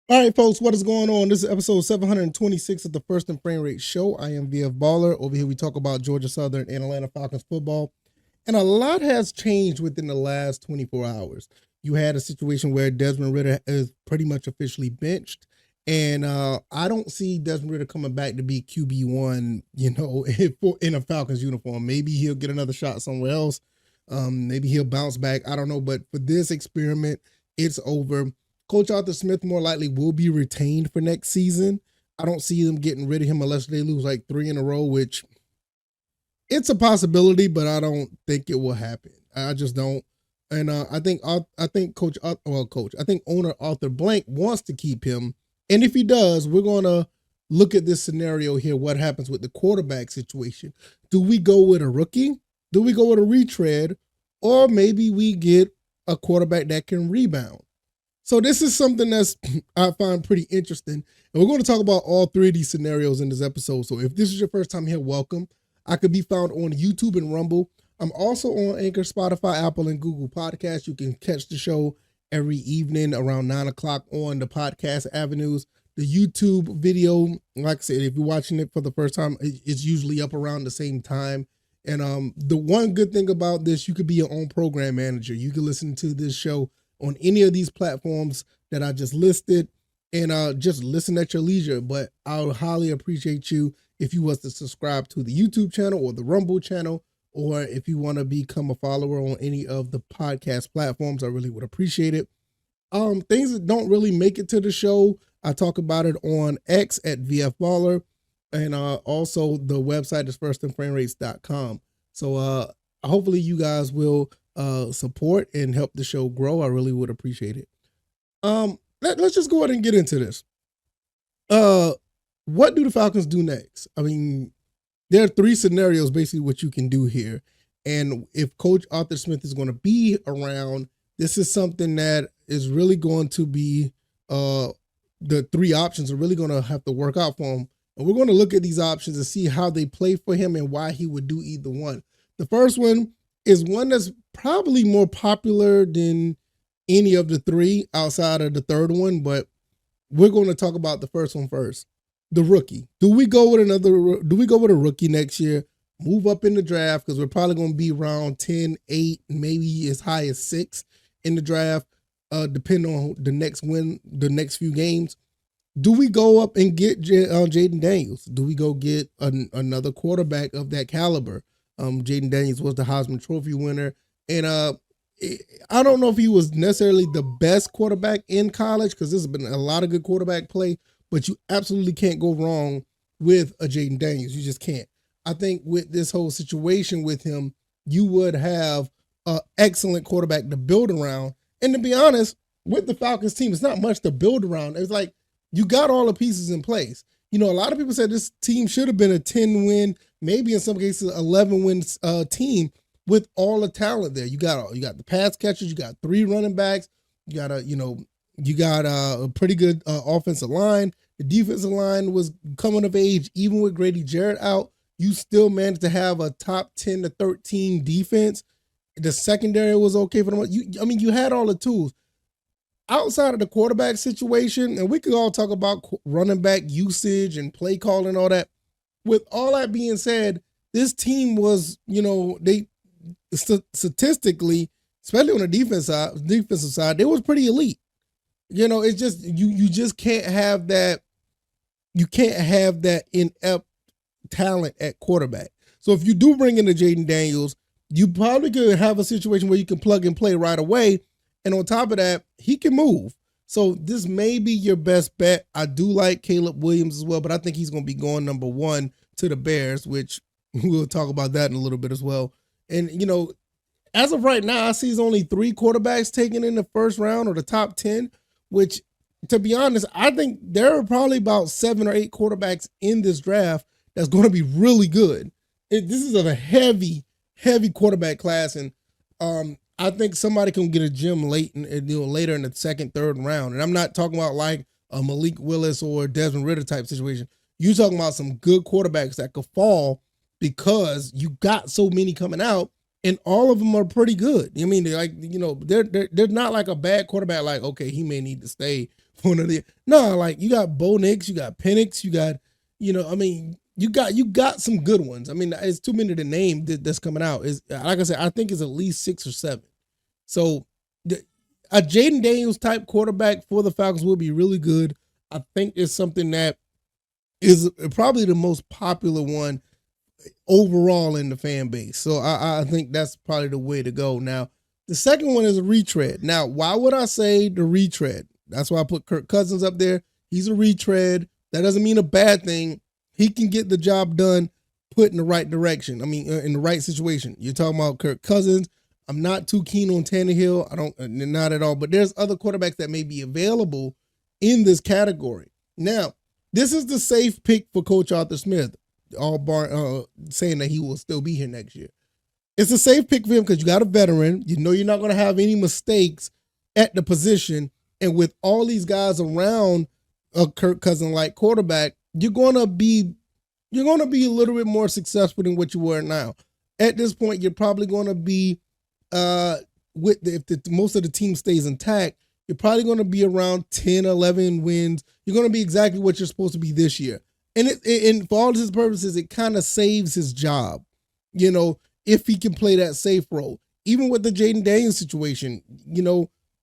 All right, folks, what is going on? This is episode 726 of the First and Frame Rate Show. I am VF Baller. Over here, we talk about Georgia Southern and Atlanta Falcons football. And a lot has changed within the last 24 hours. You had a situation where Desmond Ridder is pretty much officially benched. And I don't see Desmond Ridder coming back to be QB1, in a Falcons uniform. Maybe he'll get another shot somewhere else. Maybe he'll bounce back. I don't know. But for this experiment, it's over. Coach Arthur Smith more likely will be retained for next season. I don't see them getting rid of him unless they lose like 3 in a row, which it's a possibility, but I don't think it will happen. I just don't. And I think owner Arthur Blank wants to keep him. And if he does, we're going to look at this scenario here. What happens with the quarterback situation? Do we go with a rookie? Do we go with a retread? Or maybe we get a quarterback that can rebound? So this is something that's I find pretty interesting. And we're going to talk about all 3 of these scenarios in this episode. So if this is your first time here, welcome. I could be found on YouTube and Rumble. I'm also on Anchor, Spotify, Apple, and Google Podcasts. You can catch the show every evening around 9 o'clock on the podcast avenues. The YouTube video, like I said, if you're watching it for the first time, it's usually up around the same time. And the one good thing about this, you could be your own program manager. You can listen to this show on any of these platforms that I just listed and just listen at your leisure. But I would highly appreciate you if you was to subscribe to the YouTube channel or the Rumble channel, or if you want to become a follower on any of the podcast platforms. I really would appreciate it. Things that don't really make it to the show, I talk about it on X at VF Baller, and also the website is firstandframerates.com. So hopefully you guys will support and help the show grow. I really would appreciate it. Let's just go ahead and get into this. What do the Falcons do next? I mean, there are 3 scenarios basically what you can do here. And if Coach Arthur Smith is going to be around, this is something that is really going to be the 3 options are really going to have to work out for him. And we're going to look at these options and see how they play for him and why he would do either one. The first one is one that's probably more popular than any of the 3 outside of the third one, but we're going to talk about the first one first. The rookie. Do we go with a rookie next year? Move up in the draft because we're probably going to be around 10, 8, maybe as high as 6 in the draft, depending on the next few games. Do we go up and get Jaden Daniels? Do we go get another quarterback of that caliber? Jaden Daniels was the Heisman Trophy winner. And I don't know if he was necessarily the best quarterback in college because there's been a lot of good quarterback play, but you absolutely can't go wrong with a Jaden Daniels. You just can't. I think with this whole situation with him, you would have an excellent quarterback to build around. And to be honest, with the Falcons team, it's not much to build around. It's like you got all the pieces in place. A lot of people said this team should have been a 10-win, maybe in some cases 11-win team with all the talent there. You got the pass catchers, you got 3 running backs, you got a pretty good offensive line. The defensive line was coming of age, even with Grady Jarrett out. You still managed to have a top 10 to 13 defense. The secondary was okay for them. You had all the tools. Outside of the quarterback situation, and we could all talk about running back usage and play calling and all that. With all that being said, this team was, they statistically, especially on the defensive side, they was pretty elite. It's just you just can't have that. You can't have that inept talent at quarterback. So if you do bring in the Jaden Daniels, you probably could have a situation where you can plug and play right away. And on top of that, he can move. So this may be your best bet. I do like Caleb Williams as well, but I think he's going to be going number 1 to the Bears, which we'll talk about that in a little bit as well. And, as of right now, I see there's only 3 quarterbacks taken in the first round or the top 10, which, to be honest, I think there are probably about 7 or 8 quarterbacks in this draft that's going to be really good. This is a heavy quarterback class, and I think somebody can get a gem later in the second, third round. And I'm not talking about like a Malik Willis or Desmond Ridder type situation. You're talking about some good quarterbacks that could fall because you got so many coming out, and all of them are pretty good. They're like, they're not like a bad quarterback. Like, okay, he may need to stay, one of the no, like you got Bo Nix, you got Penix, you got, I mean, you got some good ones. I mean, it's too many to name that's coming out. Is like I said, I think it's at least 6 or 7. So a Jaden Daniels type quarterback for the Falcons will be really good. I think it's something that is probably the most popular one overall in the fan base. So I think that's probably the way to go. Now, the second one is a retread. Now, why would I say the retread? That's why I put Kirk Cousins up there. He's a retread. That doesn't mean a bad thing. He can get the job done, put in the right direction. I mean, in the right situation. You're talking about Kirk Cousins. I'm not too keen on Tannehill. Not at all. But there's other quarterbacks that may be available in this category. Now, this is the safe pick for Coach Arthur Smith, saying that he will still be here next year. It's a safe pick for him because you got a veteran. You know you're not going to have any mistakes at the position. And with all these guys around a Kirk Cousins-like quarterback, you're going to be a little bit more successful than what you were now. At this point, you're probably going to be most of the team stays intact, you're probably going to be around 10, 11 wins. You're going to be exactly what you're supposed to be this year. And for all his purposes, it kind of saves his job, if he can play that safe role. Even with the Jaden Daniels situation,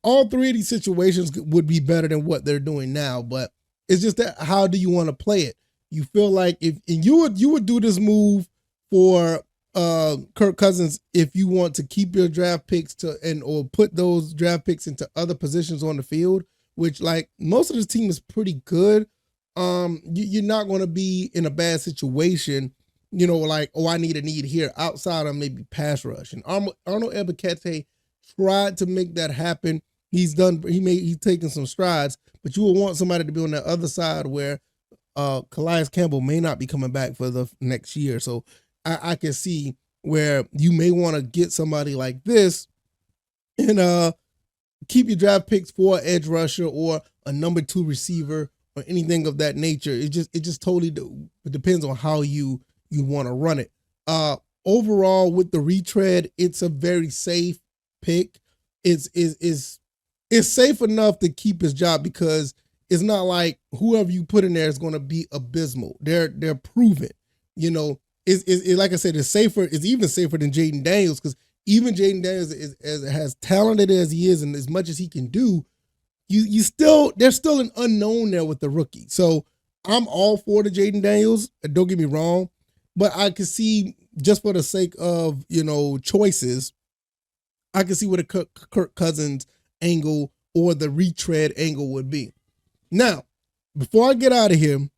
all three of these situations would be better than what they're doing now. But it's just that, how do you want to play it? You feel like you would do this move for Kirk Cousins if you want to keep your draft picks or put those draft picks into other positions on the field, which like most of this team is pretty good. You're not going to be in a bad situation, like, I need a need here outside of maybe pass rush. And Arnold Ebiketie tried to make that happen. He's taken some strides, but you will want somebody to be on the other side where Calais Campbell may not be coming back for the next year. So I can see where you may want to get somebody like this and keep your draft picks for an edge rusher or a number 2 receiver or anything of that nature. It just totally depends on how you want to run it. Overall, with the retread, it's a very safe pick. It's safe enough to keep his job because it's not like whoever you put in there is going to be abysmal. They're proven. It's like I said, it's safer. It's even safer than Jaden Daniels because even Jaden Daniels is as talented as he is and as much as he can do, there's still an unknown there with the rookie. So I'm all for the Jaden Daniels. Don't get me wrong, but I can see, just for the sake of choices, I can see what a Kirk Cousins angle or the retread angle would be. Now, before I get out of here,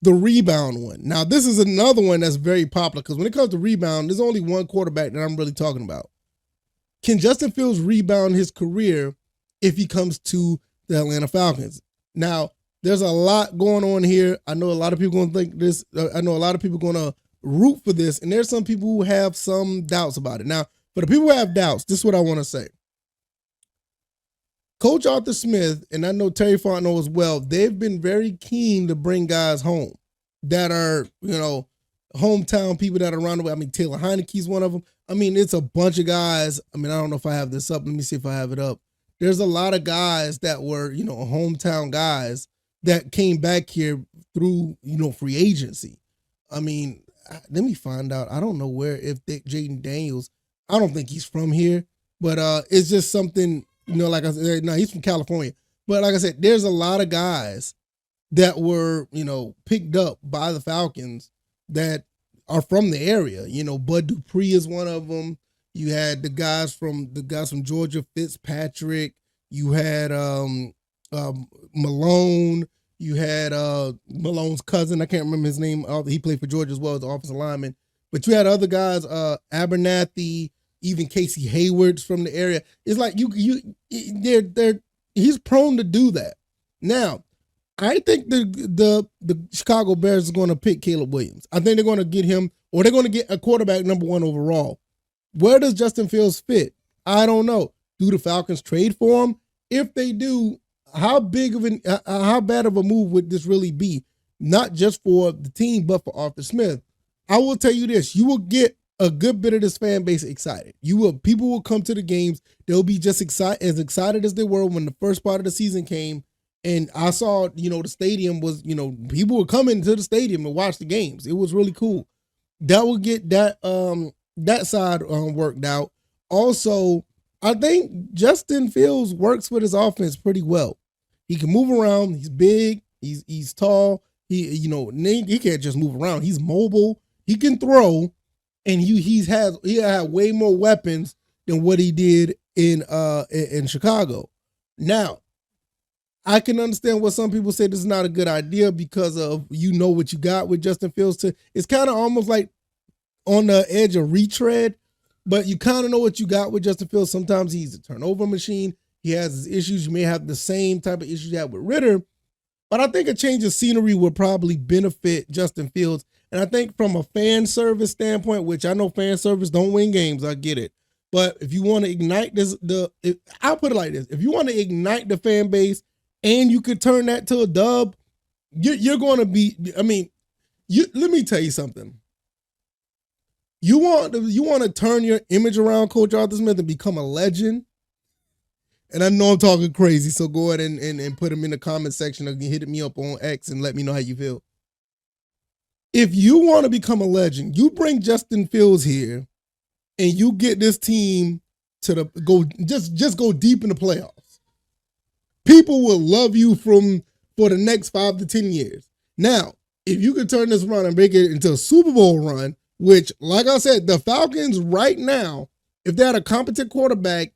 the rebound one. Now, this is another one that's very popular because when it comes to rebound, there's only one quarterback that I'm really talking about. Can Justin Fields rebound his career if he comes to the Atlanta Falcons? Now, there's a lot going on here. I know a lot of people going to think this. I know a lot of people going to root for this, and there's some people who have some doubts about it. Now, for the people who have doubts, this is what I want to say. Coach Arthur Smith, and I know Terry Fontenot as well, they've been very keen to bring guys home that are, hometown people that are around the way. I mean, Taylor Heineke's one of them. I mean, it's a bunch of guys. I mean, I don't know if I have this up. Let me see if I have it up. There's a lot of guys that were, hometown guys that came back here through, free agency. I mean, let me find out. I don't know if Jaden Daniels, I don't think he's from here, but it's just something, like I said, no, he's from California. But like I said, there's a lot of guys that were, picked up by the Falcons that are from the area. Bud Dupree is one of them. You had the guys from Georgia, Fitzpatrick. You had Malone. You had Malone's cousin. I can't remember his name. He played for Georgia as well as the offensive lineman. But you had other guys, Abernathy, even Casey Hayward's from the area. It's like he's prone to do that. Now, I think the Chicago Bears are going to pick Caleb Williams. I think they're going to get him, or they're going to get a quarterback number 1 overall. Where does Justin Fields fit? I don't know. Do the Falcons trade for him? If they do, how bad of a move would this really be? Not just for the team, but for Arthur Smith. I will tell you this: you will get a good bit of this fan base excited. People will come to the games. They'll be just as excited as they were when the first part of the season came. And I saw, the stadium was, people were coming to the stadium to watch the games. It was really cool. That will get that side worked out. Also, I think Justin Fields works with his offense pretty well. He can move around. He's big. He's tall. He can't just move around. He's mobile. He can throw, and he had way more weapons than what he did in Chicago. Now, I can understand what some people say this is not a good idea because of what you got with Justin Fields. It's kind of almost like on the edge of retread, but you kind of know what you got with Justin Fields. Sometimes he's a turnover machine. He has his issues. You may have the same type of issues you had with Ritter, but I think a change of scenery would probably benefit Justin Fields. And I think from a fan service standpoint, which I know fan service don't win games, I get it. But if you want to ignite I'll put it like this. If you want to ignite the fan base and you could turn that to a dub, you're going to be, let me tell you something. You want to turn your image around Coach Arthur Smith and become a legend. And I know I'm talking crazy, so go ahead and put them in the comment section or hit me up on X and let me know how you feel. If you want to become a legend, you bring Justin Fields here and you get this team to just go deep in the playoffs. People will love you for the next 5 to 10 years. Now, if you could turn this run and make it into a Super Bowl run, which, like I said, the Falcons right now, if they had a competent quarterback,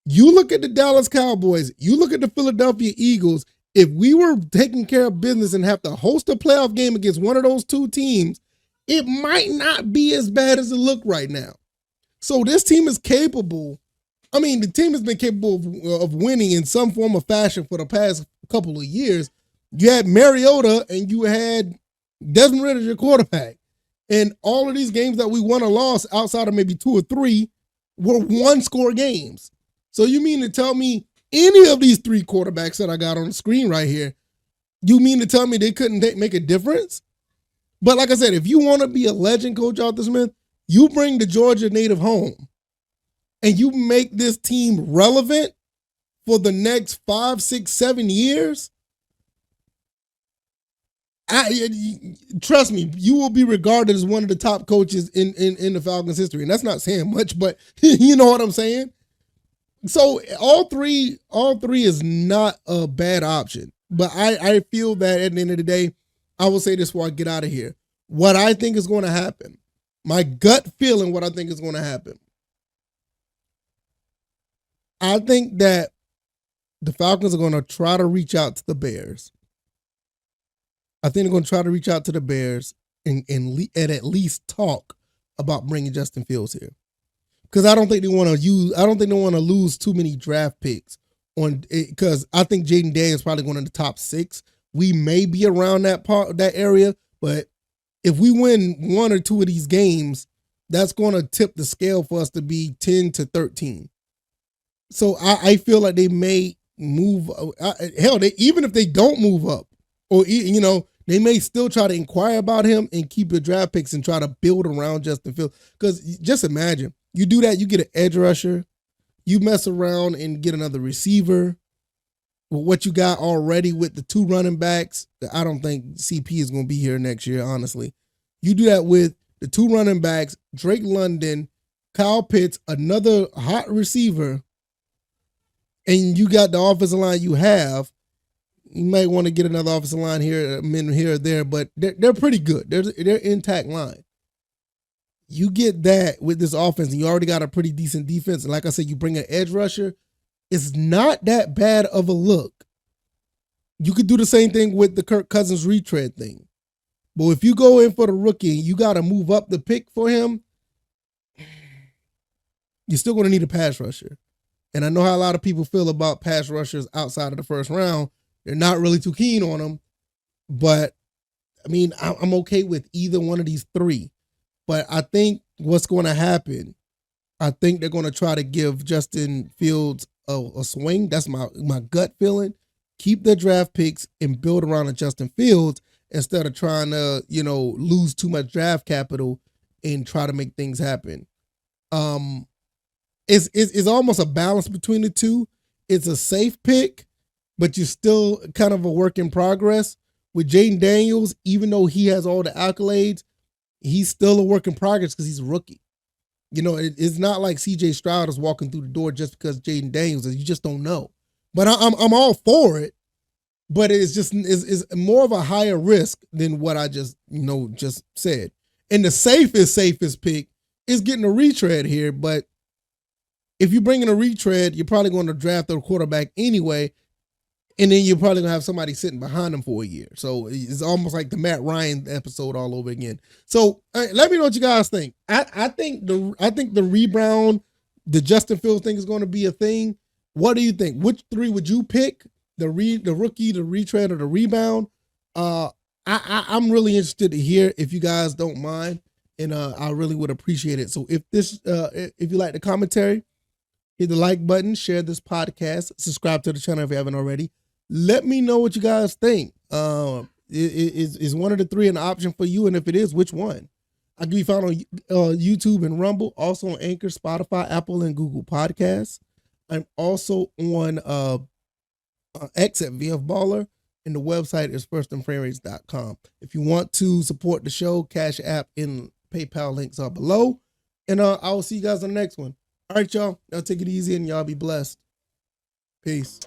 you look at the Dallas Cowboys, you look at the Philadelphia Eagles, if we were taking care of business and have to host a playoff game against one of those two teams, it might not be as bad as it looked right now. So this team is capable. I mean, the team has been capable of winning in some form or fashion for the past couple of years. You had Mariota and you had Desmond Ridder as your quarterback. And all of these games that we won or lost outside of maybe 2 or 3 were one-score games. So you mean to tell me any of these 3 quarterbacks that I got on the screen right here, you mean to tell me they couldn't make a difference? But like I said, if you want to be a legend, Coach Arthur Smith, you bring the Georgia native home and you make this team relevant for the next 5, 6, 7 years. Trust me, you will be regarded as one of the top coaches in the Falcons history. And that's not saying much, but you know what I'm saying? So all three is not a bad option. But I feel that at the end of the day, I will say this before I get out of here. What I think is going to happen, my gut feeling, what I think is going to happen. I think that the Falcons are going to try to reach out to the Bears. I think they're going to try to reach out to the Bears and at least talk about bringing Justin Fields here. Because I don't think they want to lose too many draft picks because I think Jaden Daniels is probably going to the top 6. We may be around that area, but if we win 1 or 2 of these games, that's going to tip the scale for us to be 10 to 13. So I feel like they may move. Even if they don't move up, or they may still try to inquire about him and keep your draft picks and try to build around Justin Fields. Because just imagine, you do that, you get an edge rusher, you mess around and get another receiver. With what you got already with the 2 running backs, I don't think CP is going to be here next year, honestly. You do that with the 2 running backs, Drake London, Kyle Pitts, another hot receiver, and you got the offensive line you have. You might want to get another offensive line here or there, but they're pretty good. They're intact line. You get that with this offense, and you already got a pretty decent defense. And like I said, you bring an edge rusher. It's not that bad of a look. You could do the same thing with the Kirk Cousins retread thing. But if you go in for the rookie and you got to move up the pick for him, you're still going to need a pass rusher. And I know how a lot of people feel about pass rushers outside of the first round. They're not really too keen on them. But, I mean, I'm okay with either one of these 3. But I think what's going to happen, I think they're going to try to give Justin Fields a swing. That's my gut feeling. Keep their draft picks and build around a Justin Fields instead of trying to, lose too much draft capital and try to make things happen. It's almost a balance between the two. It's a safe pick, but you're still kind of a work in progress. With Jaden Daniels, even though he has all the accolades, he's still a work in progress because he's a rookie. You know, it's not like C.J. Stroud is walking through the door just because Jaden Daniels is. You just don't know. But I'm all for it. But it's more of a higher risk than what I just said. And the safest pick is getting a retread here. But if you bring in a retread, you're probably going to draft a quarterback anyway. And then you're probably gonna have somebody sitting behind him for a year. So it's almost like the Matt Ryan episode all over again. So let me know what you guys think. I think the rebound, the Justin Fields thing is going to be a thing. What do you think? Which three would you pick? The rookie, the retread, or the rebound? I'm really interested to hear if you guys don't mind, and I really would appreciate it. So if you like the commentary, hit the like button, share this podcast, subscribe to the channel if you haven't already. Let me know what you guys think. Is one of the three an option for you? And if it is, which one? I can be found on YouTube and Rumble, also on Anchor, Spotify, Apple, and Google Podcasts. I'm also on X at VF Baller, and the website is firstandframerates.com. If you want to support the show, CashApp and PayPal links are below. And I will see you guys on the next one. All right, y'all. Y'all take it easy and y'all be blessed. Peace.